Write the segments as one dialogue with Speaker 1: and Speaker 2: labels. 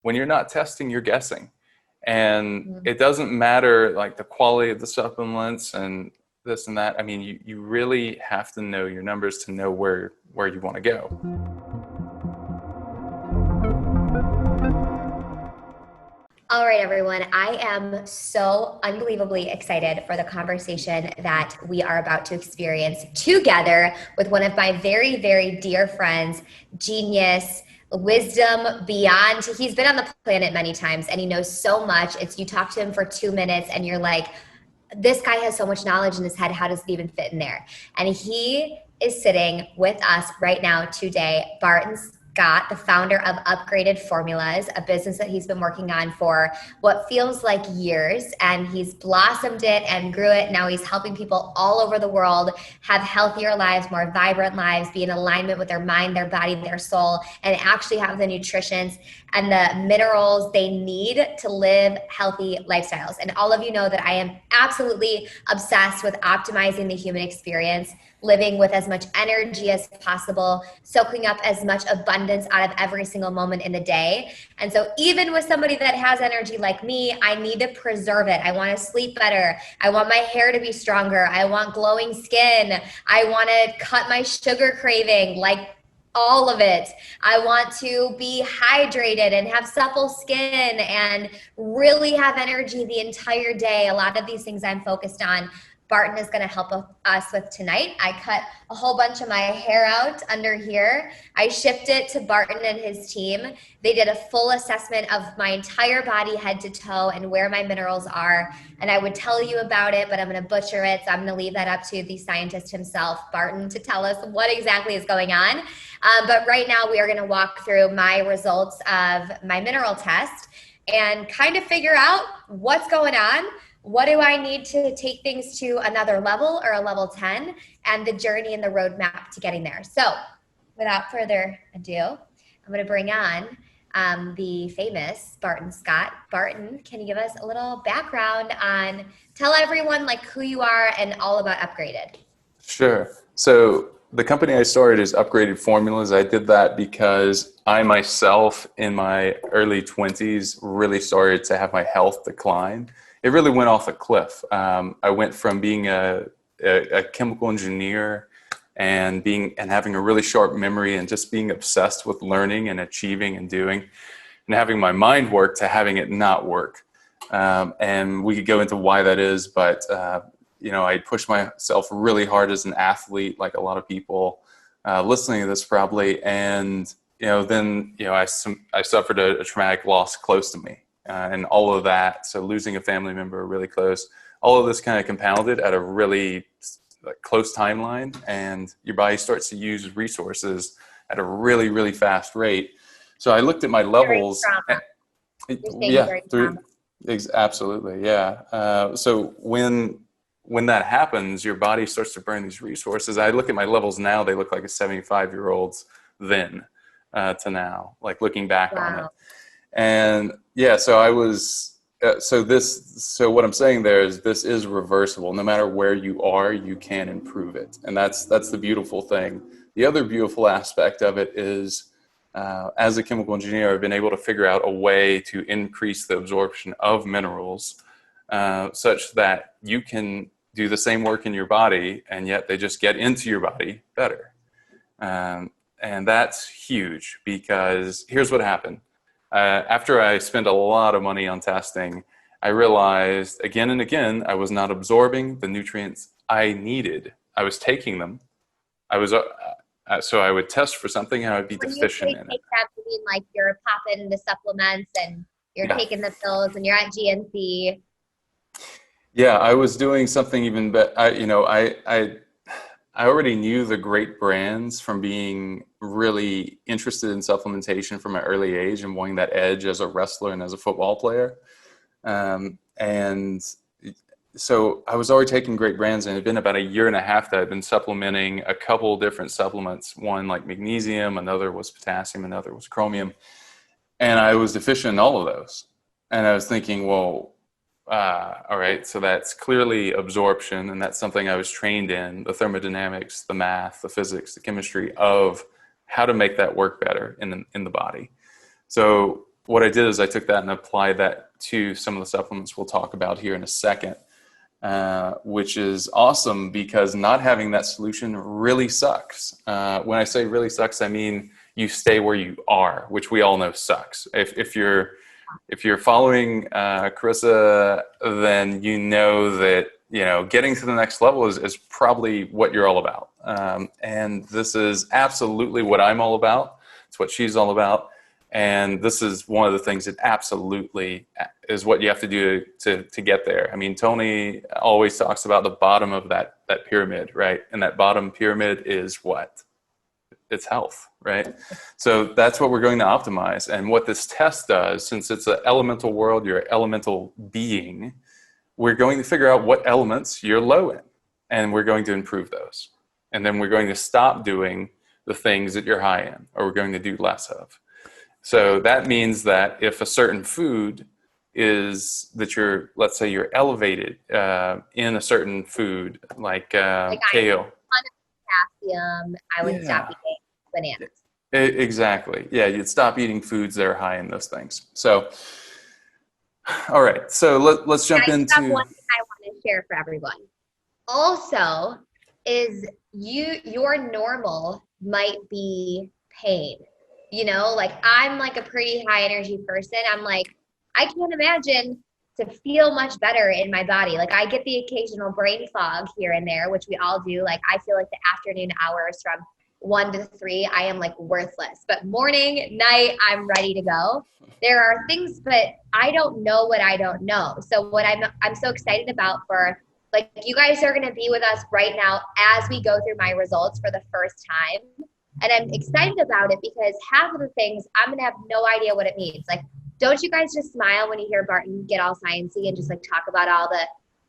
Speaker 1: When you're not testing, you're guessing. And it doesn't matter like the quality of the supplements and this and that. I mean, you really have to know your numbers to know where you want to go.
Speaker 2: All right, everyone. I am so unbelievably excited for the conversation that we are about to experience together with one of my very, very dear friends, genius, wisdom beyond. He's been on the planet many times and he knows so much. You talk to him for 2 minutes and you're like, this guy has so much knowledge in his head. How does it even fit in there? And he is sitting with us right now today, Barton Scott, the founder of Upgraded Formulas, a business that he's been working on for what feels like years. And he's blossomed it and grew it. Now he's helping people all over the world have healthier lives, more vibrant lives, be in alignment with their mind, their body, their soul, and actually have the nutrition and the minerals they need to live healthy lifestyles. And all of you know that I am absolutely obsessed with optimizing the human experience, living with as much energy as possible, soaking up as much abundance out of every single moment in the day. And so even with somebody that has energy like me, I need to preserve it. I want to sleep better. I want my hair to be stronger. I want glowing skin. I want to cut my sugar craving, like all of it. I want to be hydrated and have supple skin and really have energy the entire day. A lot of these things I'm focused on. Barton is going to help us with tonight. I cut a whole bunch of my hair out under here. I shipped it to Barton and his team. They did a full assessment of my entire body, head to toe, and where my minerals are. And I would tell you about it, but I'm going to butcher it. So I'm going to leave that up to the scientist himself, Barton, to tell us what exactly is going on. But right now we are going to walk through my results of my mineral test and kind of figure out what's going on. What do I need to take things to another level or a level 10, and the journey and the roadmap to getting there. So without further ado, I'm going to bring on the famous Barton Scott. Barton, can you give us a little background on, tell everyone like who you are and all about Upgraded?
Speaker 1: Sure. So the company I started is Upgraded Formulas. I did that because I myself in my early 20s really started to have my health decline. It really went off a cliff. I went from being a chemical engineer and having a really sharp memory and just being obsessed with learning and achieving and doing and having my mind work to having it not work. And we could go into why that is, but I pushed myself really hard as an athlete, like a lot of people listening to this probably. And then I suffered a traumatic loss close to me. And all of that, so losing a family member really close, all of this kind of compounded at a really close timeline, and your body starts to use resources at a really, really fast rate. So I looked at my levels. Absolutely, yeah. So when that happens, your body starts to burn these resources. I look at my levels now; they look like a 75-year-old's then to now, like looking back on it. And yeah, so I was, so what I'm saying there is this is reversible. No matter where you are, you can improve it. And that's the beautiful thing. The other beautiful aspect of it is, as a chemical engineer, I've been able to figure out a way to increase the absorption of minerals, such that you can do the same work in your body and yet they just get into your body better. And that's huge because here's what happened. After I spent a lot of money on testing, I realized again and again I was not absorbing the nutrients I needed. I was taking them. So I would test for something and I would be deficient in it.
Speaker 2: Take that, you mean like you're popping the supplements and you're taking the pills and you're at GNC?
Speaker 1: Yeah, I was doing something even better. I already knew the great brands from being really interested in supplementation from an early age and wanting that edge as a wrestler and as a football player. And so I was already taking great brands, and it had been about a year and a half that I'd been supplementing a couple different supplements. One like magnesium, another was potassium, another was chromium. And I was deficient in all of those. And I was thinking, well, all right, so that's clearly absorption, and that's something I was trained in, the thermodynamics, the math, the physics, the chemistry of how to make that work better in the body. So what I did is I took that and applied that to some of the supplements we'll talk about here in a second, which is awesome because not having that solution really sucks. When I say really sucks, I mean you stay where you are, which we all know sucks. If you're following Karissa, then you know that getting to the next level is probably what you're all about. And this is absolutely what I'm all about. It's what she's all about. And this is one of the things that absolutely is what you have to do to get there. I mean, Tony always talks about the bottom of that pyramid, right? And that bottom pyramid is what? It's health, right? So that's what we're going to optimize. And what this test does, since it's an elemental world, you're an elemental being, we're going to figure out what elements you're low in. And we're going to improve those. And then we're going to stop doing the things that you're high in, or we're going to do less of. So that means that if a certain food is that let's say you're elevated in a certain food, like kale.
Speaker 2: Potassium, I would stop eating bananas.
Speaker 1: Exactly. Yeah, you'd stop eating foods that are high in those things. So, all right. So let's jump into
Speaker 2: one thing I want to share for everyone. Also, is your normal might be pain. Like I'm like a pretty high energy person. I'm like, I can't imagine to feel much better in my body. Like I get the occasional brain fog here and there, which we all do. Like I feel like the afternoon hours from 1 to 3, I am like worthless. But morning, night, I'm ready to go. There are things, but I don't know what I don't know. So what I'm so excited about for like you guys are going to be with us right now as we go through my results for the first time. And I'm excited about it because half of the things I'm going to have no idea what it means. Like, don't you guys just smile when you hear Barton get all sciencey and just like talk about all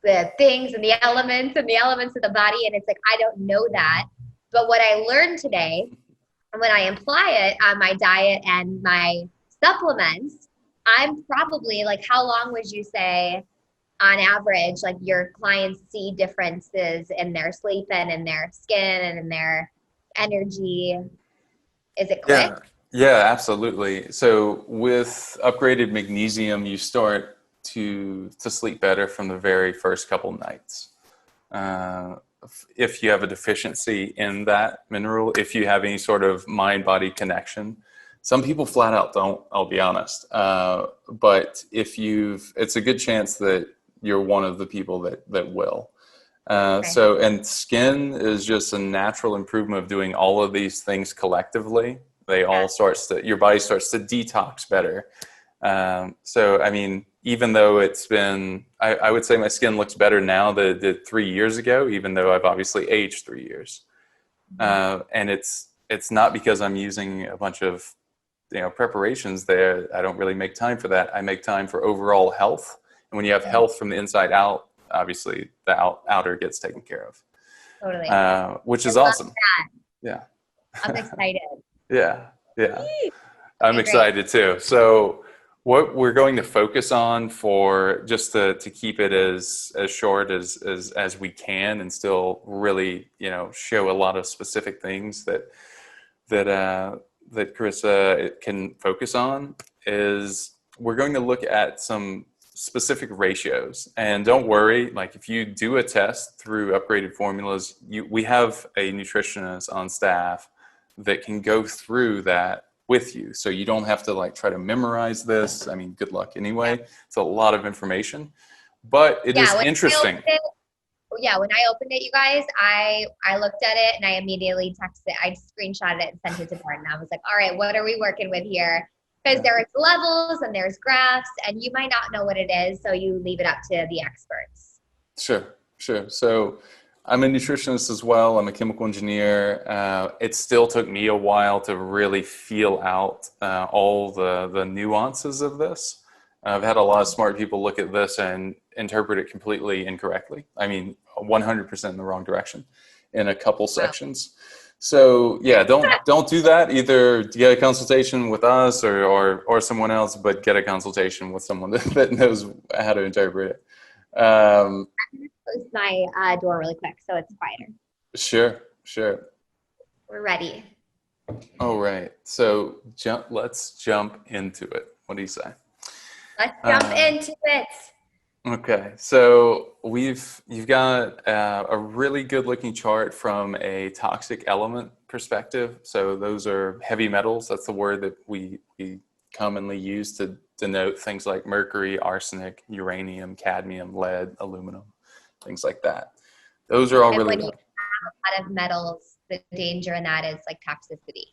Speaker 2: the things and the elements of the body? And it's like, I don't know that. But what I learned today, and when I apply it on my diet and my supplements, I'm probably like, how long would you say on average, like your clients see differences in their sleep and in their skin and in their energy? Is it quick?
Speaker 1: Yeah, absolutely. So with upgraded magnesium, you start to sleep better from the very first couple nights. If you have a deficiency in that mineral, if you have any sort of mind-body connection, some people flat out don't, I'll be honest. But it's a good chance that you're one of the people that will. So, and skin is just a natural improvement of doing all of these things collectively. They all your body starts to detox better. So, I mean, even though it's been, I would say my skin looks better now than it did 3 years ago, even though I've obviously aged 3 years. And it's not because I'm using a bunch of, preparations there. I don't really make time for that. I make time for overall health. And when you have health from the inside out, obviously the outer gets taken care of.
Speaker 2: Totally.
Speaker 1: Which is awesome. Yeah.
Speaker 2: I'm excited.
Speaker 1: Yeah. I'm excited too. So what we're going to focus on for just to keep it as short as we can and still really, show a lot of specific things that Karissa can focus on is we're going to look at some specific ratios. And don't worry, like if you do a test through upgraded formulas, we have a nutritionist on staff that can go through that with you. So you don't have to like try to memorize this. I mean, good luck anyway. It's a lot of information, but it is interesting.
Speaker 2: When I opened it, you guys, I looked at it and I immediately texted, I screenshotted it and sent it to Barton. I was like, all right, what are we working with here? Because there's levels and there's graphs and you might not know what it is. So you leave it up to the experts.
Speaker 1: Sure. So I'm a nutritionist as well. I'm a chemical engineer. It still took me a while to really feel out all the nuances of this. I've had a lot of smart people look at this and interpret it completely incorrectly. I mean, 100% in the wrong direction in a couple sections. So yeah, don't do that. Either get a consultation with us or someone else, but get a consultation with someone that knows how to interpret it.
Speaker 2: I'm going to close my door really quick so it's quieter.
Speaker 1: Sure.
Speaker 2: We're ready.
Speaker 1: All right. So let's jump into it. What do you say?
Speaker 2: Let's jump into it.
Speaker 1: Okay, so you've got a really good looking chart from a toxic element perspective. So those are heavy metals. That's the word that we commonly use to denote things like mercury, arsenic, uranium, cadmium, lead, aluminum, things like that. Those are all
Speaker 2: And
Speaker 1: really
Speaker 2: when you have a lot of metals, the danger in that is like toxicity.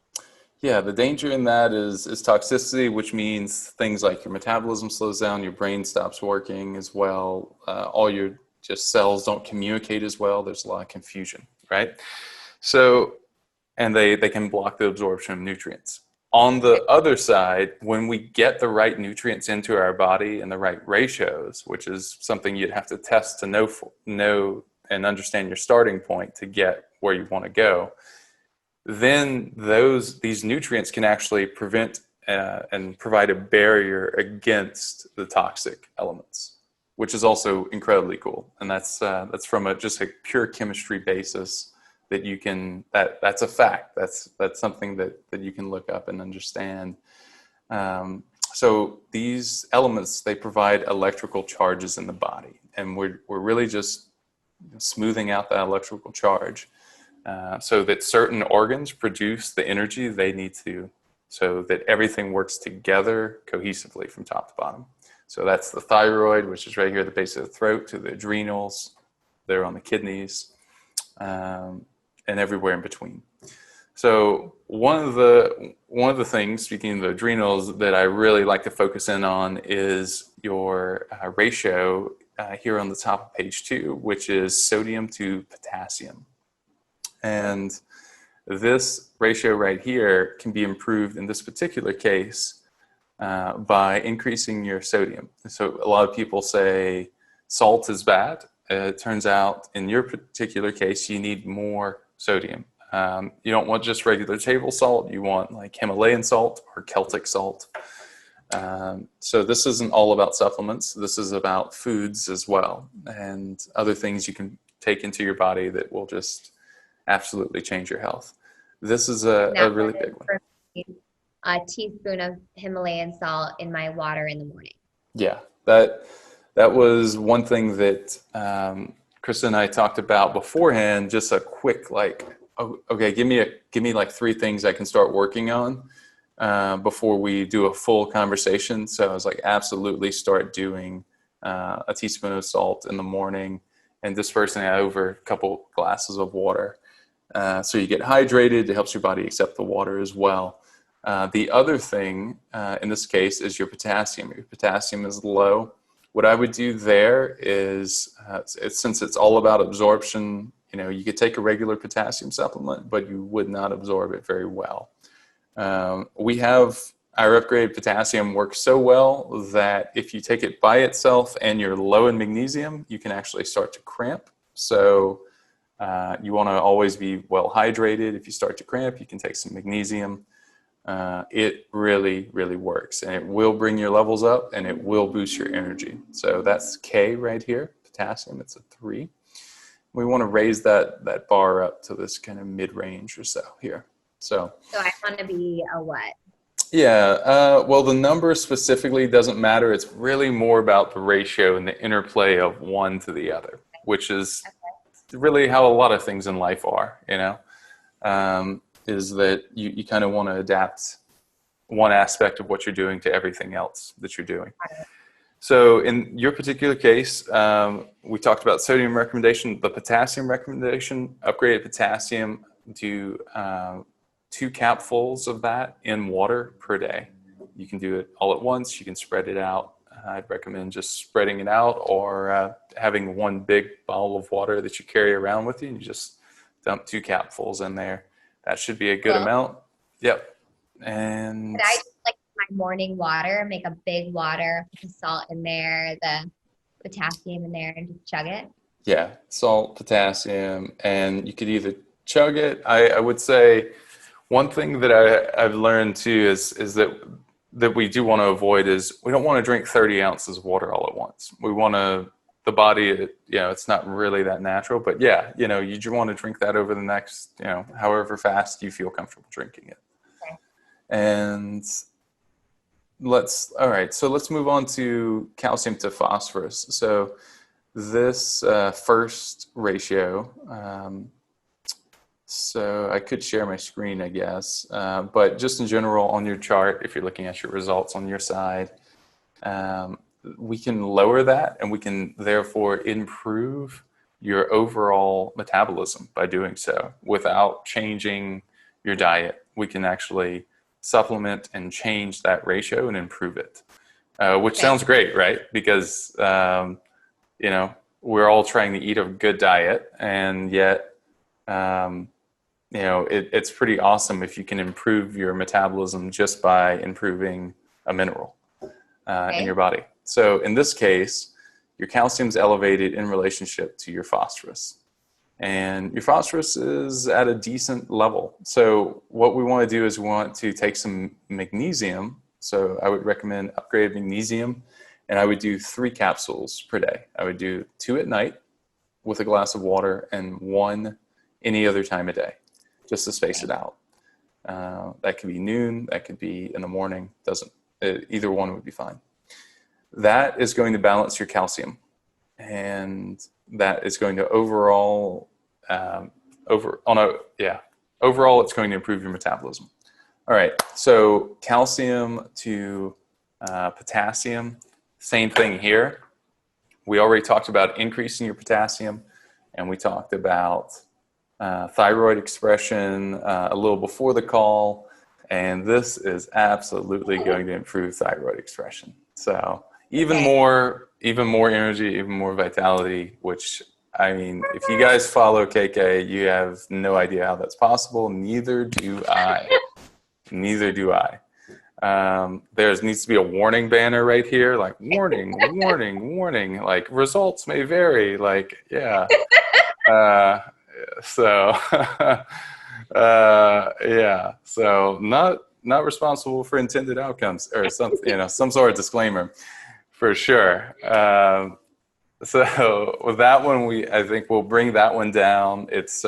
Speaker 1: Yeah, the danger in that is toxicity, which means things like your metabolism slows down, your brain stops working as well, all your just cells don't communicate as well. There's a lot of confusion, right? So, and they can block the absorption of nutrients. On the other side, when we get the right nutrients into our body in the right ratios, which is something you'd have to test to know and understand your starting point to get where you want to go, then these nutrients can actually prevent and provide a barrier against the toxic elements, which is also incredibly cool. And that's from just a pure chemistry basis that you can, that's a fact. That's something that you can look up and understand. So these elements, they provide electrical charges in the body, and we're really just smoothing out that electrical charge. So that certain organs produce the energy they need to, so that everything works together cohesively from top to bottom. So that's the thyroid, which is right here at the base of the throat, to the adrenals, they're on the kidneys, and everywhere in between. So one of the things, speaking of the adrenals, that I really like to focus in on is your ratio here on the top of page 2, which is sodium to potassium. And this ratio right here can be improved in this particular case by increasing your sodium. So a lot of people say salt is bad. It turns out in your particular case, you need more sodium. You don't want just regular table salt. You want like Himalayan salt or Celtic salt. So this isn't all about supplements. This is about foods as well, and other things you can take into your body that will just absolutely change your health. This is a really big one.
Speaker 2: A teaspoon of Himalayan salt in my water in the morning.
Speaker 1: Yeah, that was one thing that Krista and I talked about beforehand. Just a quick okay, give me like 3 things I can start working on before we do a full conversation. So I was like, absolutely start doing a teaspoon of salt in the morning and dispersing it over a couple glasses of water. So you get hydrated. It helps your body accept the water as well. The other thing in this case is your potassium. Your potassium is low. What I would do there is, since it's all about absorption, you could take a regular potassium supplement, but you would not absorb it very well. We have our upgraded potassium works so well that if you take it by itself and you're low in magnesium, you can actually start to cramp. So you want to always be well hydrated. If you start to cramp, you can take some magnesium. It really, really works, and it will bring your levels up, and it will boost your energy. So that's K right here, potassium. It's a 3. We want to raise that bar up to this kind of mid-range or so here. So
Speaker 2: I want to be a what?
Speaker 1: Yeah, well, the number specifically doesn't matter. It's really more about the ratio and the interplay of one to the other, which is really how a lot of things in life are, is that you kind of want to adapt one aspect of what you're doing to everything else that you're doing. So in your particular case, we talked about sodium recommendation, the potassium recommendation, upgraded potassium to 2 capfuls of that in water per day. You can do it all at once. You can spread it out. I'd recommend just spreading it out, or having one big bottle of water that you carry around with you, and you just dump 2 capfuls in there. That should be a good amount. Yep. And
Speaker 2: I just like my morning water, make a big water, put the salt in there, the potassium in there, and just chug it.
Speaker 1: Yeah, salt, potassium, and you could either chug it. I would say one thing that I've learned too is that we do want to avoid is we don't want to drink 30 ounces of water all at once. We want to, the body, it's not really that natural, but yeah, you want to drink that over the next, however fast you feel comfortable drinking it.
Speaker 2: Okay.
Speaker 1: And all right, so let's move on to calcium to phosphorus. So this first ratio, so I could share my screen, I guess, but just in general on your chart, if you're looking at your results on your side, we can lower that and we can therefore improve your overall metabolism by doing so without changing your diet. We can actually supplement and change that ratio and improve it, which sounds great, right? Because, you know, we're all trying to eat a good diet, and yet, you know, it's pretty awesome if you can improve your metabolism just by improving a mineral in your body. So in this case, your calcium's elevated in relationship to your phosphorus. And your phosphorus is at a decent level. So what we want to do is we want to take some magnesium. So I would recommend upgraded magnesium, and I would do 3 capsules per day. I would do 2 at night with a glass of water and 1 any other time of day, just to space it out. That could be noon, that could be in the morning, either one would be fine. That is going to balance your calcium, and that is going to overall, overall it's going to improve your metabolism. All right, so calcium to potassium, same thing here. We already talked about increasing your potassium, and we talked about thyroid expression a little before the call, and this is absolutely going to improve thyroid expression. So even more energy, even more vitality, which, I mean, if you guys follow KK, you have no idea how that's possible. Neither do I. Neither do I. There needs to be a warning banner right here, like warning, warning, warning, like results may vary, like, yeah. Yeah, so not responsible for intended outcomes, or some, you know, some sort of disclaimer for sure. So with that one, I think we'll bring that one down. It's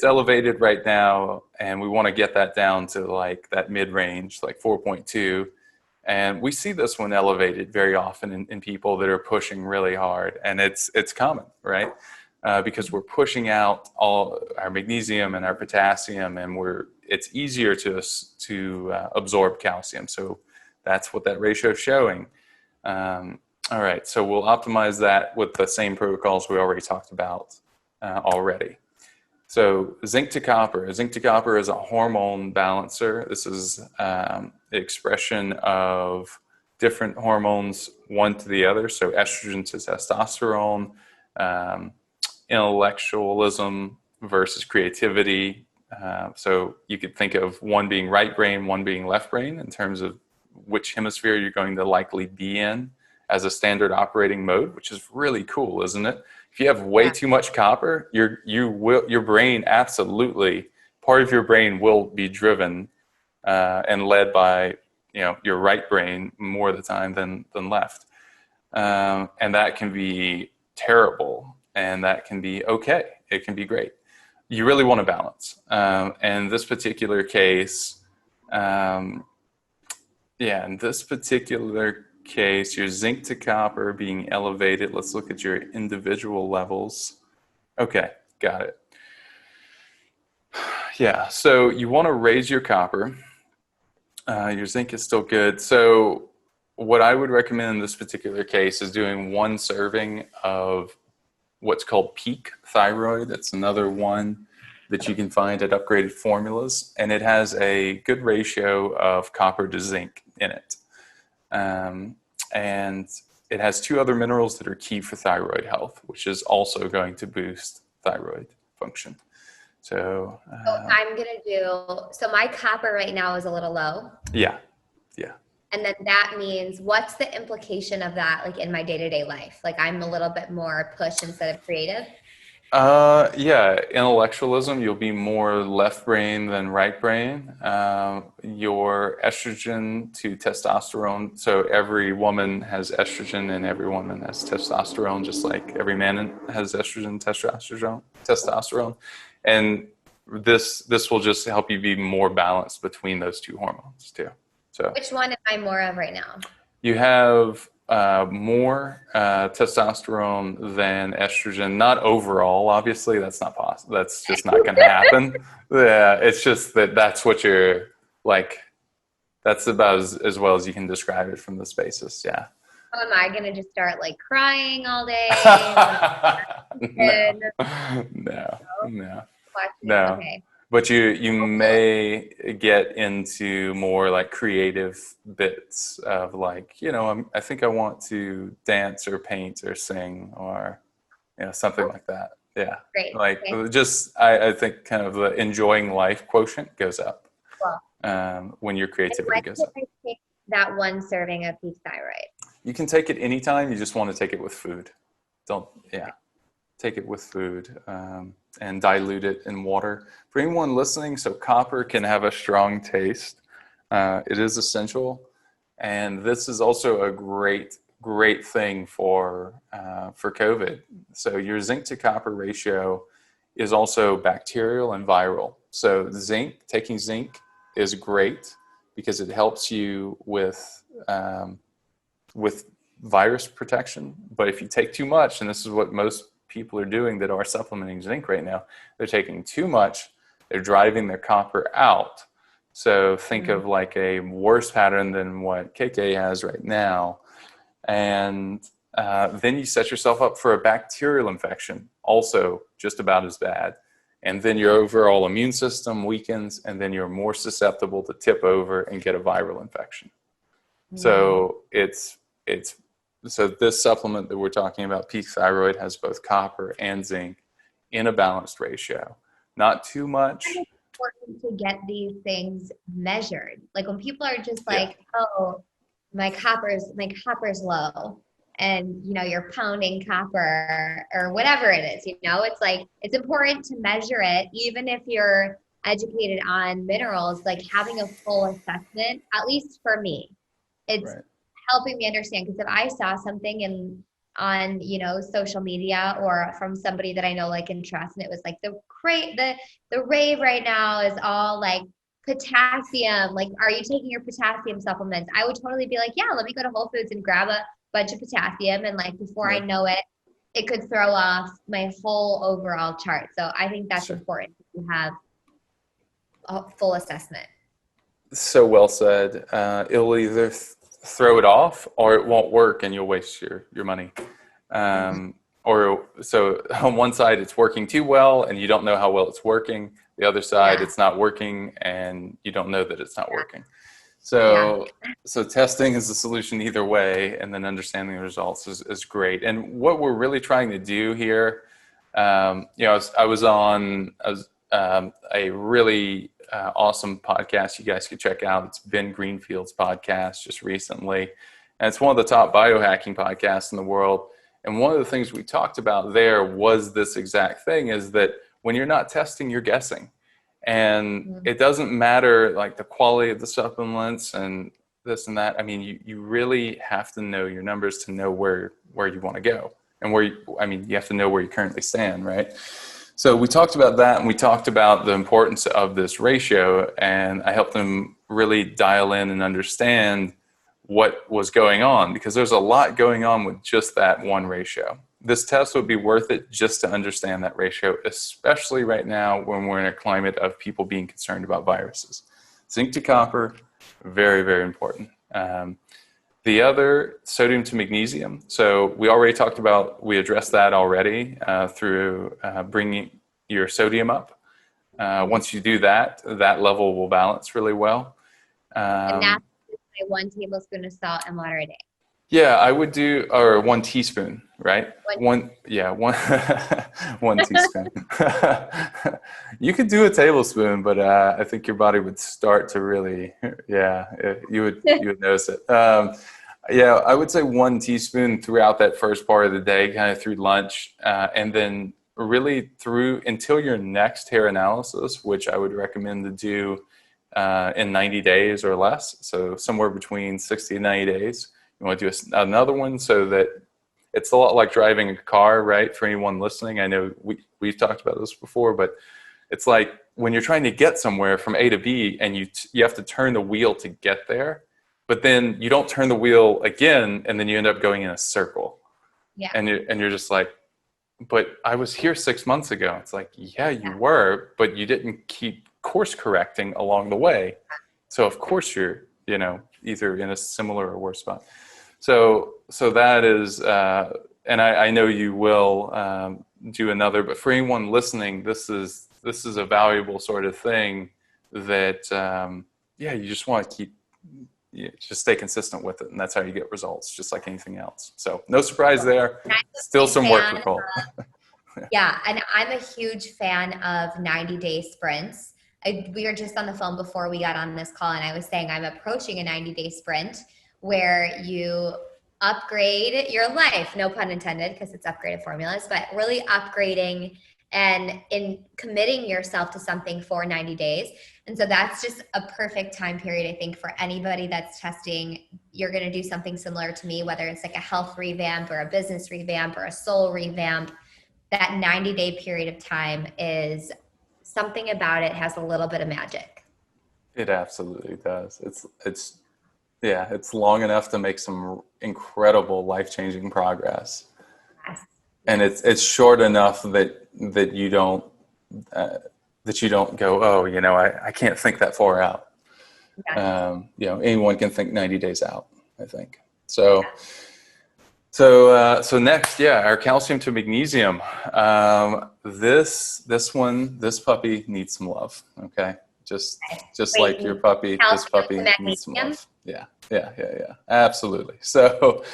Speaker 1: elevated right now, and we want to get that down to like that mid-range, like 4.2. And we see this one elevated very often in people that are pushing really hard, and it's common, right? Because we're pushing out all our magnesium and our potassium, and it's easier to absorb calcium. So that's what that ratio is showing. All right, so we'll optimize that with the same protocols we already talked about already. So zinc to copper. Zinc to copper is a hormone balancer. This is the expression of different hormones, one to the other. So estrogen to testosterone, intellectualism versus creativity. So you could think of one being right brain, one being left brain in terms of which hemisphere you're going to likely be in as a standard operating mode, which is really cool, isn't it? If you have way too much copper, your brain absolutely, part of your brain will be driven and led by, you know, your right brain more of the time than left. And that can be terrible, and that can be okay. It can be great. You really want to balance. And this particular case, in this particular case, your zinc to copper being elevated. Let's look at your individual levels. Okay, got it. Yeah, so you want to raise your copper. Your zinc is still good. So what I would recommend in this particular case is doing 1 serving of what's called peak thyroid. That's another one that you can find at Upgraded Formulas, and it has a good ratio of copper to zinc in it. And it has 2 other minerals that are key for thyroid health, which is also going to boost thyroid function. So
Speaker 2: so my copper right now is a little low.
Speaker 1: Yeah.
Speaker 2: And then that means, what's the implication of that, like in my day-to-day life? Like I'm a little bit more push instead of creative.
Speaker 1: Intellectualism, you'll be more left brain than right brain. Your estrogen to testosterone. So every woman has estrogen and every woman has testosterone, just like every man has estrogen, testosterone. And this will just help you be more balanced between those 2 hormones too. So
Speaker 2: which one am I more of right now?
Speaker 1: you have more testosterone than estrogen. Not overall, obviously. That's not possible. That's just not going to happen. Yeah, it's just that that's what you're like. That's about as well as you can describe it from the spaces. Yeah.
Speaker 2: Oh, am I gonna just start like crying all day?
Speaker 1: No, no, no,
Speaker 2: Watching.
Speaker 1: no.
Speaker 2: Okay.
Speaker 1: But you may get into more like creative bits of like, I think I want to dance or paint or sing or, something like that. Yeah.
Speaker 2: Great.
Speaker 1: Like
Speaker 2: Okay.
Speaker 1: just, I think kind of the enjoying life quotient goes up
Speaker 2: Cool.
Speaker 1: when your creativity
Speaker 2: When
Speaker 1: goes
Speaker 2: can
Speaker 1: up.
Speaker 2: I take that one serving of peak thyroid?
Speaker 1: You can take it anytime. You just want to take it with food. Yeah. Take it with food and dilute it in water. For anyone listening, so copper can have a strong taste. It is essential. And this is also a great thing for COVID. So your zinc to copper ratio is also bacterial and viral. So taking zinc is great because it helps you with virus protection. But if you take too much, and this is what most people are doing that are supplementing zinc right now, they're taking too much, they're driving their copper out. So think of like a worse pattern than what KK has right now. And then you set yourself up for a bacterial infection, also just about as bad. And then your overall immune system weakens, and then you're more susceptible to tip over and get a viral infection. So so this supplement that we're talking about, peak thyroid, has both copper and zinc in a balanced ratio. Not too much.
Speaker 2: It's important to get these things measured. Like when people are just like, oh, my copper's low, and you're pounding copper or whatever it is, it's like, it's important to measure it, even if you're educated on minerals, like having a full assessment, at least for me, it's helping me understand. Because if I saw something on social media or from somebody that I know, like, and trust, and it was like the rave right now is all like potassium, like, are you taking your potassium supplements? I would totally be like, yeah, let me go to Whole Foods and grab a bunch of potassium, and like before I know it, it could throw off my whole overall chart. So I think that's important to have a full assessment.
Speaker 1: So well said. It'll either throw it off or it won't work and you'll waste your money. Or so on one side it's working too well and you don't know how well it's working. The other side it's not working and you don't know that it's not working. So testing is the solution either way, and then understanding the results is great. And what we're really trying to do here, I was on a really awesome podcast you guys could check out. It's Ben Greenfield's podcast just recently. And it's one of the top biohacking podcasts in the world. And one of the things we talked about there was this exact thing, is that when you're not testing, you're guessing. And it doesn't matter like the quality of the supplements and this and that. I mean, you really have to know your numbers to know where you want to go, and you have to know where you currently stand, right? So we talked about that, and we talked about the importance of this ratio, and I helped them really dial in and understand what was going on, because there's a lot going on with just that one ratio. This test would be worth it just to understand that ratio, especially right now when we're in a climate of people being concerned about viruses. Zinc to copper, very, very important. The other, sodium to magnesium. So we addressed that already through bringing your sodium up. Once you do that, that level will balance really well.
Speaker 2: And that's 1 tablespoon of salt and water a day.
Speaker 1: Yeah, I would do, or 1 teaspoon, right? One teaspoon. You could do a tablespoon, but I think your body would start to really, you would notice it. I would say 1 teaspoon throughout that first part of the day, kind of through lunch, and then really through until your next hair analysis, which I would recommend to do in 90 days or less. So somewhere between 60 and 90 days. You want to do another one, so that it's a lot like driving a car, right? For anyone listening, I know we've talked about this before, but it's like when you're trying to get somewhere from A to B and you have to turn the wheel to get there, but then you don't turn the wheel again, and then you end up going in a circle.
Speaker 2: Yeah.
Speaker 1: And you're just like, but I was here 6 months ago. It's like, yeah, you were, but you didn't keep course correcting along the way. So of course you're, either in a similar or worse spot. So that is, and I know you will do another, but for anyone listening, this is a valuable sort of thing that, you just want to keep, just stay consistent with it. And that's how you get results, just like anything else. So no surprise there. Still some work to call.
Speaker 2: Yeah. And I'm a huge fan of 90-day sprints. We were just on the phone before we got on this call, and I was saying I'm approaching a 90-day sprint where you upgrade your life, no pun intended, because it's upgraded formulas, but really upgrading and in committing yourself to something for 90 days. And so that's just a perfect time period, I think, for anybody that's testing. You're going to do something similar to me, whether it's like a health revamp or a business revamp or a soul revamp. That 90-day period of time is something about it has a little bit of magic.
Speaker 1: It absolutely does. It's long enough to make some incredible life-changing progress.
Speaker 2: Yes.
Speaker 1: And it's short enough that you don't go, oh, I can't think that far out. Yes. Anyone can think 90 days out, I think. So next, our calcium to magnesium. This puppy needs some love. Okay. Just like your puppy, this puppy needs some love. Yeah. Absolutely. So,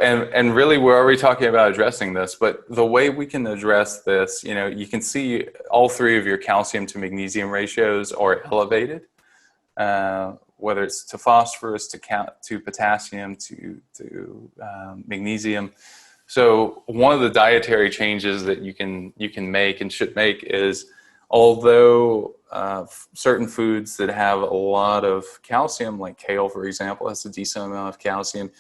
Speaker 1: and really we're already talking about addressing this, but the way we can address this, you can see all three of your calcium to magnesium ratios are elevated, whether it's to phosphorus, to potassium, to magnesium. So one of the dietary changes that you can make and should make is, although certain foods that have a lot of calcium, like kale, for example, has a decent amount of calcium,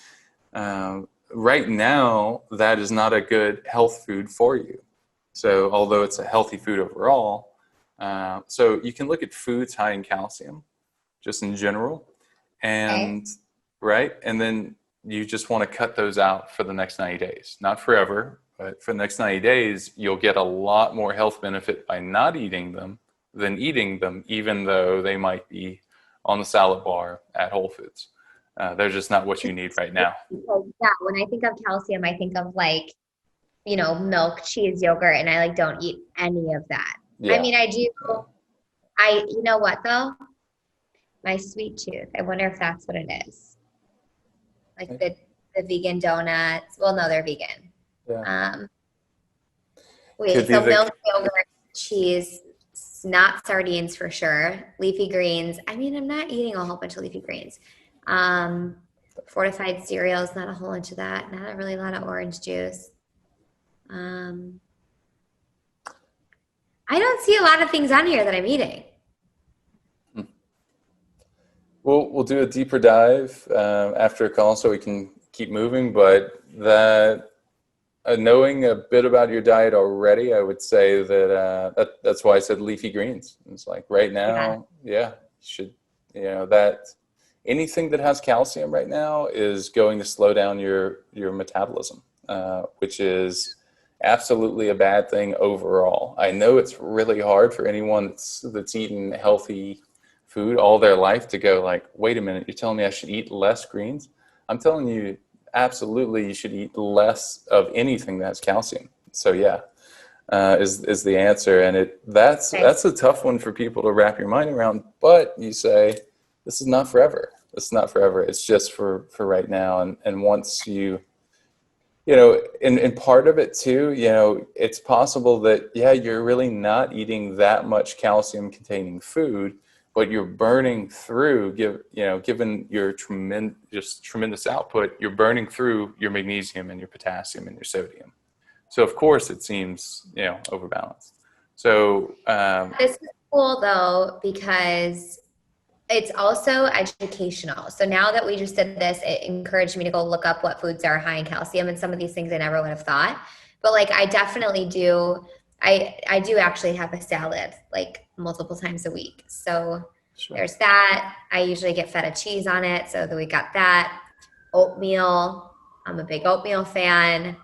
Speaker 1: right now that is not a good health food for you. So although it's a healthy food overall, so you can look at foods high in calcium, just in general, and right, and then you just want to cut those out for the next 90 days, not forever, but for the next 90 days, you'll get a lot more health benefit by not eating them than eating them, even though they might be on the salad bar at Whole Foods. They're just not what you need right now.
Speaker 2: Yeah, when I think of calcium, I think of milk, cheese, yogurt, and I don't eat any of that. Yeah. I mean, I do. You know what though? My sweet tooth. I wonder if that's what it is. Like the vegan donuts. Well, no, they're vegan. Yeah. So milk, yogurt, cheese, not sardines for sure. Leafy greens. I mean, I'm not eating a whole bunch of leafy greens. Fortified cereals, not a whole bunch of that. Not really a lot of orange juice. I don't see a lot of things on here that I'm eating.
Speaker 1: We'll do a deeper dive after a call so we can keep moving, but that knowing a bit about your diet already, I would say that's why I said leafy greens. It's like right now, you should, that anything that has calcium right now is going to slow down your metabolism, which is absolutely a bad thing overall. I know it's really hard for anyone that's eaten healthy food all their life to go like, wait a minute, you're telling me I should eat less greens? I'm telling you, absolutely, you should eat less of anything that has calcium. So is the answer, and that's a tough one for people to wrap your mind around. But you say, this is not forever. It's not forever. It's just for right now. And once you in part of it too, it's possible that you're really not eating that much calcium containing food, but you're burning through, given your tremendous output, you're burning through your magnesium and your potassium and your sodium. So of course it seems, overbalanced. So
Speaker 2: this is cool though, because it's also educational. So now that we just did this, it encouraged me to go look up what foods are high in calcium, and some of these things I never would have thought. But I definitely do I do actually have a salad like multiple times a week. So
Speaker 1: Sure.
Speaker 2: there's that. I usually get feta cheese on it, so that we got that. Oatmeal. I'm a big oatmeal fan.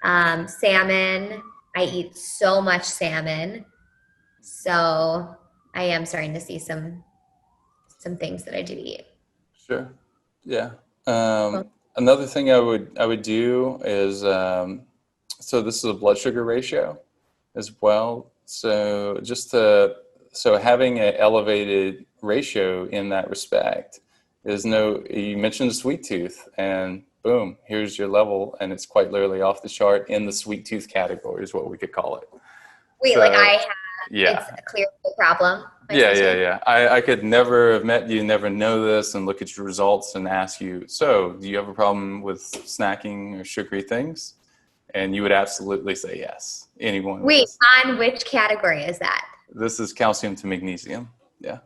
Speaker 2: Salmon. I eat so much salmon. So I am starting to see some things that I do eat.
Speaker 1: Sure. Yeah.
Speaker 2: Cool.
Speaker 1: Another thing I would do is so this is a blood sugar ratio as well. So so having an elevated ratio in that respect is you mentioned a sweet tooth, and boom, here's your level, and it's quite literally off the chart in the sweet tooth category is what we could call it.
Speaker 2: Wait, like
Speaker 1: So
Speaker 2: I have,
Speaker 1: yeah.
Speaker 2: it's a clear problem. My
Speaker 1: Yeah,
Speaker 2: sweet
Speaker 1: yeah,
Speaker 2: tooth.
Speaker 1: yeah. I could never have met you, never know this, and look at your results and ask you, so do you have a problem with snacking or sugary things? And you would absolutely say yes. Anyone with
Speaker 2: Wait,
Speaker 1: this.
Speaker 2: on which category is that?
Speaker 1: This is calcium to magnesium. Yeah.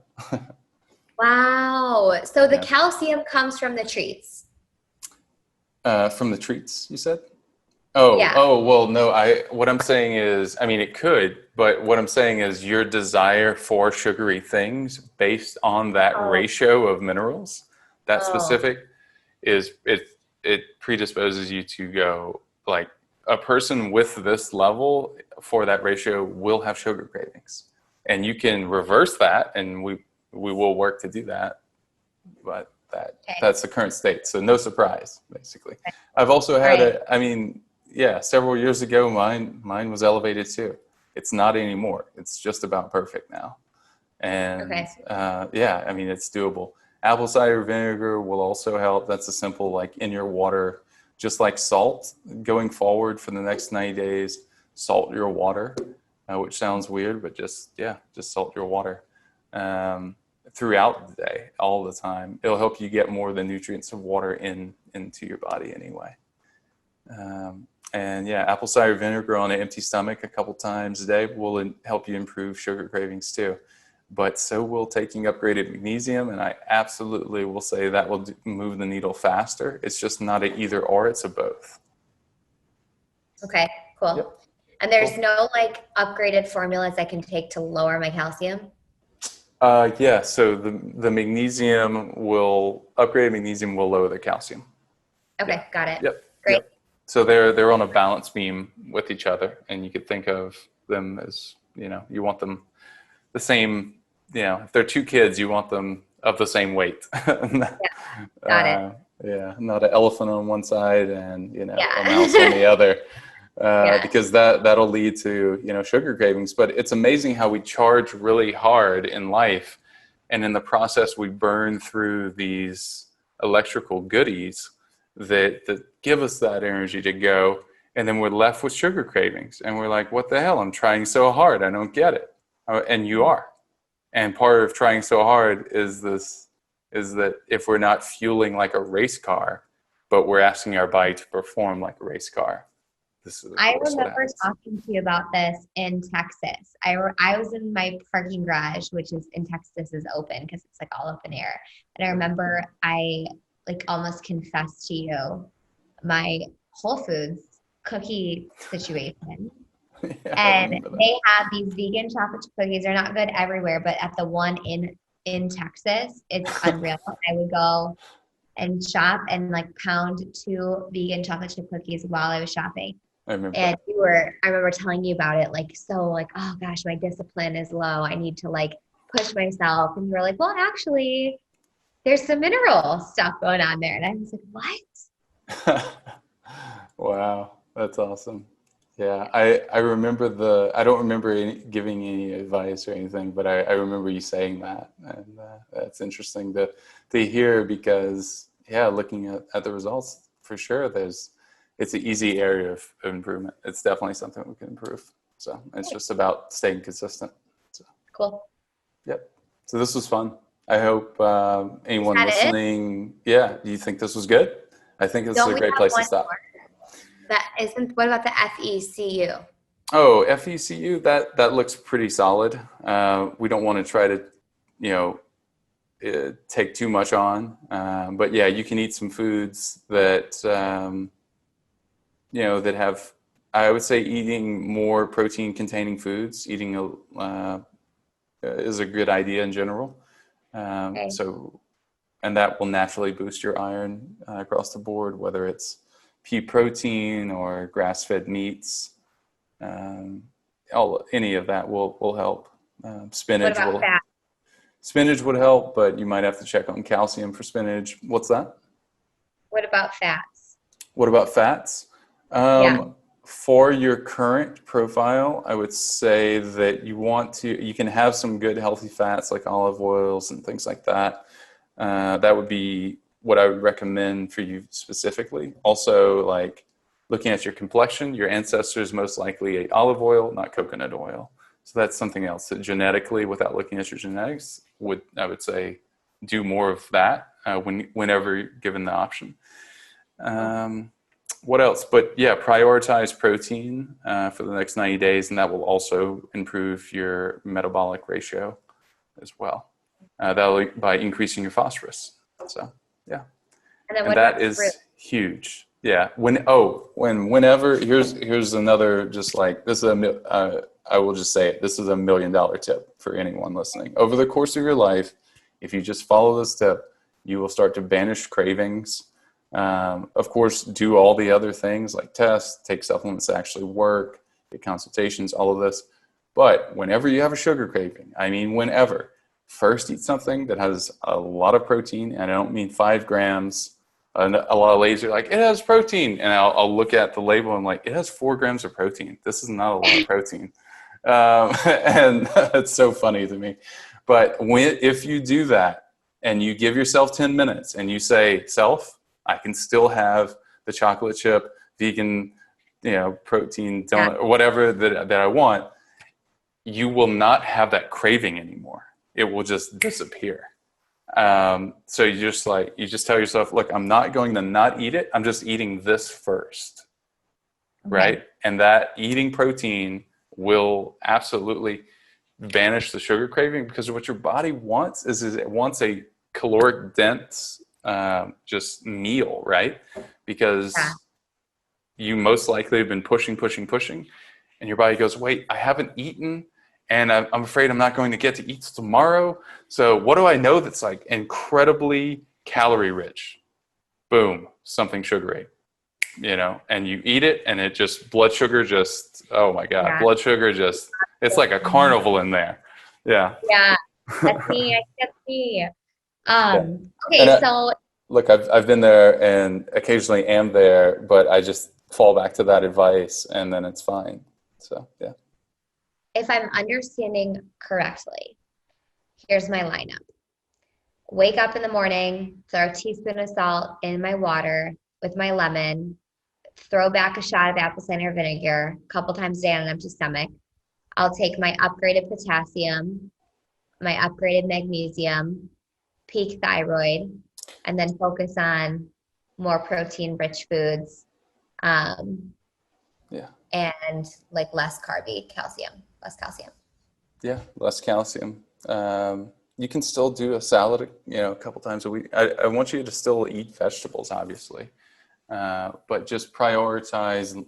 Speaker 2: Wow. So the
Speaker 1: Yeah.
Speaker 2: calcium comes from the treats.
Speaker 1: From the treats, you said?
Speaker 2: Yeah.
Speaker 1: Well, no, what I'm saying is, I mean, it could, but what I'm saying is your desire for sugary things based on that
Speaker 2: Oh,
Speaker 1: ratio of minerals, that
Speaker 2: oh,
Speaker 1: specific, it predisposes you to go like a person with this level for that ratio will have sugar cravings. And you can reverse that, and we will work to do that, but
Speaker 2: okay.
Speaker 1: that's the current state. So no surprise, basically. I've also
Speaker 2: All
Speaker 1: had
Speaker 2: right.
Speaker 1: yeah, several years ago, mine was elevated too. It's not anymore. It's just about perfect now. And
Speaker 2: Okay.
Speaker 1: yeah, I mean, it's doable. Apple cider vinegar will also help. That's a simple, like in your water, just like salt going forward for the next 90 days, salt your water, which sounds weird, but just salt your water throughout the day, all the time. It'll help you get more of the nutrients of water into your body anyway. And yeah, apple cider vinegar on an empty stomach a couple times a day will help you improve sugar cravings too. But so will taking upgraded magnesium, and I absolutely will say that will move the needle faster. It's just not a either or, it's a both.
Speaker 2: Okay.
Speaker 1: Yep.
Speaker 2: Cool. And there's
Speaker 1: Cool.
Speaker 2: no like upgraded formulas I can take to lower my calcium.
Speaker 1: Yeah, so the magnesium will, upgraded magnesium will lower the calcium. Yeah.
Speaker 2: Okay. Got it.
Speaker 1: Yep.
Speaker 2: Great.
Speaker 1: Yep. So they're on a balance beam with each other, and you could think of them as, you want them the same, if they're two kids, you want them of the same weight.
Speaker 2: Yeah. Got it.
Speaker 1: Yeah, not an elephant on one side and, a mouse on
Speaker 2: Yeah.
Speaker 1: the other.
Speaker 2: Yeah.
Speaker 1: Because that'll lead to, sugar cravings. But it's amazing how we charge really hard in life, and in the process we burn through these electrical goodies that give us that energy to go, and then we're left with sugar cravings, and we're like, what the hell, I'm trying so hard, I don't get it. And you are. And part of trying so hard is that if we're not fueling like a race car, but we're asking our body to perform like a race car, this is of
Speaker 2: I
Speaker 1: course what
Speaker 2: remember
Speaker 1: happens.
Speaker 2: talking to you about this in Texas. I was in my parking garage, which is in Texas is open because it's like all open air. And I remember I like almost confessed to you my Whole Foods cookie situation.
Speaker 1: Yeah, I
Speaker 2: And
Speaker 1: remember that.
Speaker 2: they have these vegan chocolate chip cookies. They're not good everywhere, but at the one in Texas, it's unreal. I would go and shop and like pound two vegan chocolate chip cookies while I was shopping.
Speaker 1: I remember
Speaker 2: And
Speaker 1: that.
Speaker 2: I remember telling you about it, like, so like, oh gosh, my discipline is low. I need to like push myself. And you were like, well, actually, there's some mineral stuff going on there. And I was like, what?
Speaker 1: Wow, that's awesome. Yeah, I remember I don't remember giving any advice or anything, but I remember you saying that, and that's interesting to hear because, yeah, looking at the results, for sure, it's an easy area of improvement. It's definitely something we can improve. So it's just about staying consistent. So,
Speaker 2: Cool.
Speaker 1: yep. So this was fun. I hope
Speaker 2: Is
Speaker 1: anyone
Speaker 2: that it?
Speaker 1: listening, yeah, do you think this was good? I think this is
Speaker 2: Don't
Speaker 1: a
Speaker 2: we
Speaker 1: great
Speaker 2: have
Speaker 1: place to
Speaker 2: one
Speaker 1: stop.
Speaker 2: more? That isn't, what about the FECU?
Speaker 1: Oh, FECU, that looks pretty solid. We don't want to try to, you know, take too much on. But yeah, you can eat some foods that, that have I would say eating more protein containing foods, is a good idea in general.
Speaker 2: Okay.
Speaker 1: And that will naturally boost your iron across the board, whether it's pea protein or grass-fed meats. Any of that will help.
Speaker 2: What about fat?
Speaker 1: Spinach would help, but you might have to check on calcium for spinach. What's that?
Speaker 2: What about fats?
Speaker 1: What about fats?
Speaker 2: Yeah.
Speaker 1: For your current profile, I would say that you can have some good healthy fats like olive oils and things like that. That would be what I would recommend for you specifically. Also, like looking at your complexion, your ancestors most likely ate olive oil, not coconut oil. So that's something else that genetically, without looking at your genetics, I would say do more of that whenever given the option. What else? But yeah, prioritize protein for the next 90 days, and that will also improve your metabolic ratio as well. That'll by increasing your phosphorus. So yeah,
Speaker 2: And
Speaker 1: that is
Speaker 2: fruit?
Speaker 1: huge. Yeah. Whenever here's another, just like this is I will just say it. This is $1 million tip for anyone listening. Over the course of your life, if you just follow this tip, you will start to banish cravings. Of course, do all the other things like test, take supplements that actually work, get consultations, all of this. But whenever you have a sugar craving, whenever, first eat something that has a lot of protein, and I don't mean 5 grams. A lot of ladies are like, it has protein. And I'll look at the label and I'm like, it has 4 grams of protein. This is not a lot of protein. And it's so funny to me. But if you do that and you give yourself 10 minutes and you say, self, I can still have the chocolate chip, vegan, protein donut, or whatever that I want, you will not have that craving anymore. It will just disappear. So you just tell yourself, look, I'm not going to not eat it. I'm just eating this first. Okay. Right? And that eating protein will absolutely banish the sugar craving, because what your body wants is it wants a caloric dense just meal, right? Because you most likely have been pushing, and your body goes, wait, I haven't eaten, and I'm afraid I'm not going to get to eat tomorrow. So what do I know that's like incredibly calorie rich? Boom, something sugary, and you eat it, and it just, blood sugar just, oh my God, blood sugar just, it's like a carnival in there. Yeah.
Speaker 2: Yeah, that's me. That's me. Okay, so
Speaker 1: look, I've been there and occasionally am there, but I just fall back to that advice and then it's fine. So yeah.
Speaker 2: If I'm understanding correctly, here's my lineup. Wake up in the morning, throw a teaspoon of salt in my water with my lemon, throw back a shot of apple cider vinegar a couple times a day on an empty stomach. I'll take my upgraded potassium, my upgraded magnesium, peak thyroid, and then focus on more protein-rich foods, and like less calcium.
Speaker 1: Yeah, less calcium. You can still do a salad, a couple times a week. I want you to still eat vegetables, obviously, but just prioritize,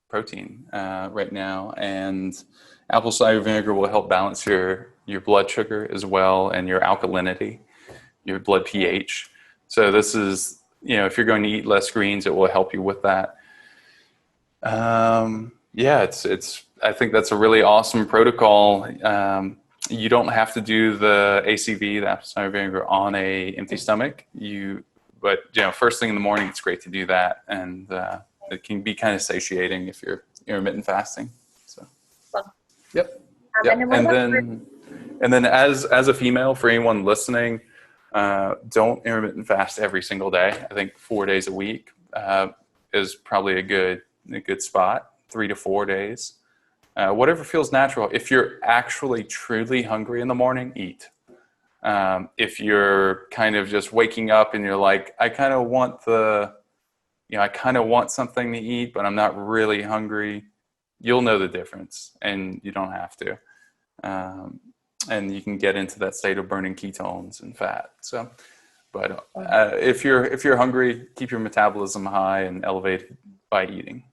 Speaker 1: protein right now. And apple cider vinegar will help balance your blood sugar as well, and your alkalinity, your blood pH. So this is, if you're going to eat less greens, it will help you with that. I think that's a really awesome protocol. You don't have to do the ACV, the apple cider vinegar, on a empty stomach. But first thing in the morning, it's great to do that, and it can be kind of satiating if you're intermittent fasting. So, yep. And then as a female, for anyone listening, don't intermittent fast every single day. I think 4 days a week is probably a good spot. 3 to 4 days. Whatever feels natural. If you're actually truly hungry in the morning, eat. If you're kind of just waking up and you're like, I kind of want something to eat, but I'm not really hungry, you'll know the difference, and you don't have to. And you can get into that state of burning ketones and fat. So, but if you're hungry, keep your metabolism high and elevated by eating.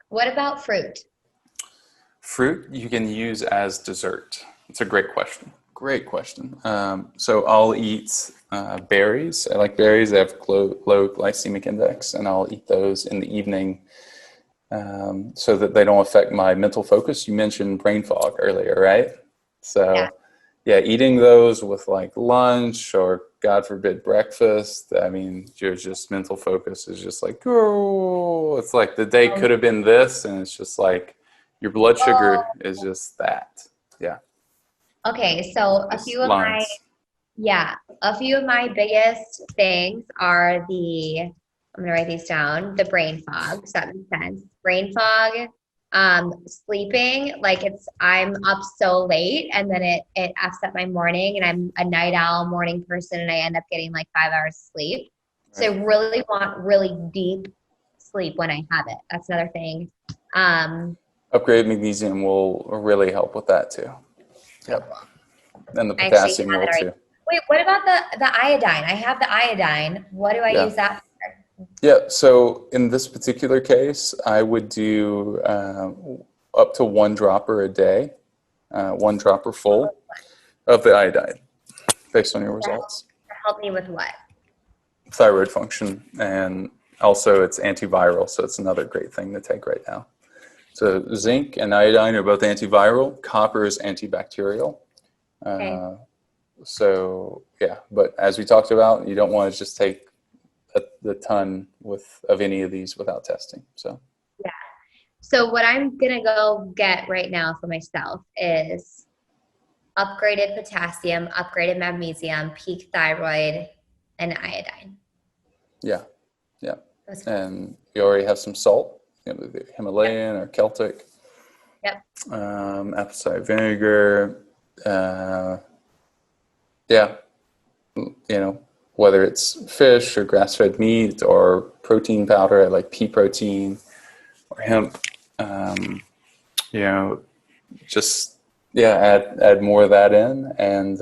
Speaker 2: What about fruit?
Speaker 1: Fruit you can use as dessert. It's a great question. Great question. So I'll eat berries. I like berries. They have low glycemic index, and I'll eat those in the evening so that they don't affect my mental focus. You mentioned brain fog earlier, right?
Speaker 2: Yeah.
Speaker 1: So yeah, eating those with like lunch or God forbid breakfast. I mean, your just mental focus is just like, oh, it's like the day
Speaker 2: Um,
Speaker 1: could have been this, and it's just like your blood
Speaker 2: oh,
Speaker 1: sugar is just that. Yeah,
Speaker 2: okay. So
Speaker 1: just lines.
Speaker 2: yeah, a few of my biggest things are I'm gonna write these down, the brain fog. So that makes sense. Brain fog, sleeping, like I'm up so late and then it F's up my morning and I'm a night owl morning person and I end up getting like 5 hours sleep. So
Speaker 1: Right.
Speaker 2: I really want really deep sleep when I have it. That's another thing. Um,
Speaker 1: Upgraded magnesium will really help with that too.
Speaker 2: so
Speaker 1: Yep,
Speaker 2: cool.
Speaker 1: and the
Speaker 2: I actually
Speaker 1: potassium
Speaker 2: have
Speaker 1: will
Speaker 2: it already.
Speaker 1: too.
Speaker 2: Wait, what about the iodine? I have the iodine. What do I
Speaker 1: Yeah.
Speaker 2: use that for?
Speaker 1: Yeah, so in this particular case, I would do up to one dropper a day, one dropper full of the iodine based on your results.
Speaker 2: Help me with what?
Speaker 1: Thyroid function, and also it's antiviral, so it's another great thing to take right now. So zinc and iodine are both antiviral. Copper is antibacterial.
Speaker 2: Okay.
Speaker 1: So yeah, but as we talked about, you don't want to just take the ton of any of these without testing. So
Speaker 2: Yeah. So what I'm gonna go get right now for myself is upgraded potassium, upgraded magnesium, peak thyroid, and iodine.
Speaker 1: yeah, yeah.
Speaker 2: That's cool.
Speaker 1: And you already have some salt, the
Speaker 2: Yep.
Speaker 1: Himalayan or Celtic,
Speaker 2: Yep.
Speaker 1: apple cider vinegar. Yeah, whether it's fish or grass-fed meat or protein powder, like pea protein or hemp. Um, you know, just add more of that in. And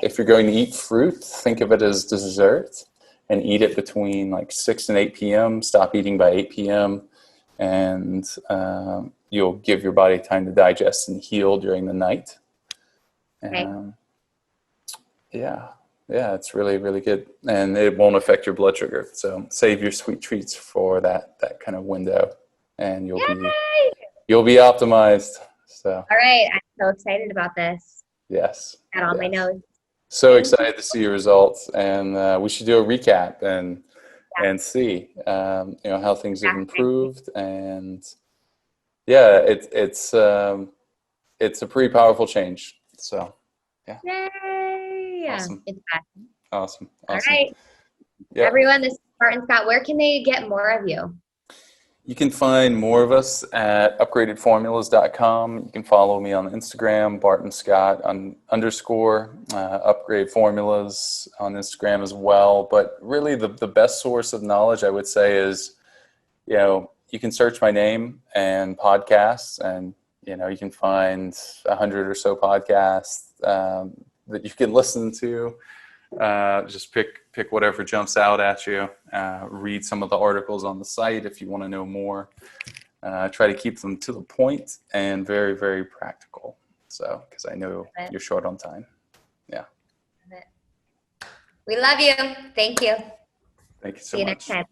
Speaker 1: if you're going to eat fruit, think of it as dessert and eat it between like 6 and 8 p.m. Stop eating by 8 p.m. and you'll give your body time to digest and heal during the night.
Speaker 2: Okay.
Speaker 1: Um, yeah, yeah, it's really, really good, and it won't affect your blood sugar. So save your sweet treats for that kind of window, and
Speaker 2: Yay!
Speaker 1: you'll be optimized. So
Speaker 2: All right. I'm so excited about this.
Speaker 1: yes,
Speaker 2: Got on my
Speaker 1: yes.
Speaker 2: nose.
Speaker 1: So
Speaker 2: Thank you.
Speaker 1: excited to see your results, and we should do a recap
Speaker 2: Yeah.
Speaker 1: and see how things have
Speaker 2: Exactly.
Speaker 1: improved. And yeah, it's a pretty powerful change. So yeah,
Speaker 2: Yay! Yeah.
Speaker 1: awesome,
Speaker 2: It's fun.
Speaker 1: awesome,
Speaker 2: All
Speaker 1: awesome.
Speaker 2: right.
Speaker 1: Yeah.
Speaker 2: Everyone, this is Barton Scott. Where can they get more of you?
Speaker 1: You can find more of us at upgradedformulas.com. You can follow me on Instagram, Barton Scott _ upgrade formulas on Instagram as well. But really the best source of knowledge I would say is, you can search my name and podcasts, and you can find 100 or so podcasts that you can listen to. Just pick whatever jumps out at you. Read some of the articles on the site if you want to know more. Try to keep them to the point and very, very practical. So, because I know you're short on time. Yeah.
Speaker 2: We love you. Thank you.
Speaker 1: Thank you so
Speaker 2: See you next
Speaker 1: much.
Speaker 2: time.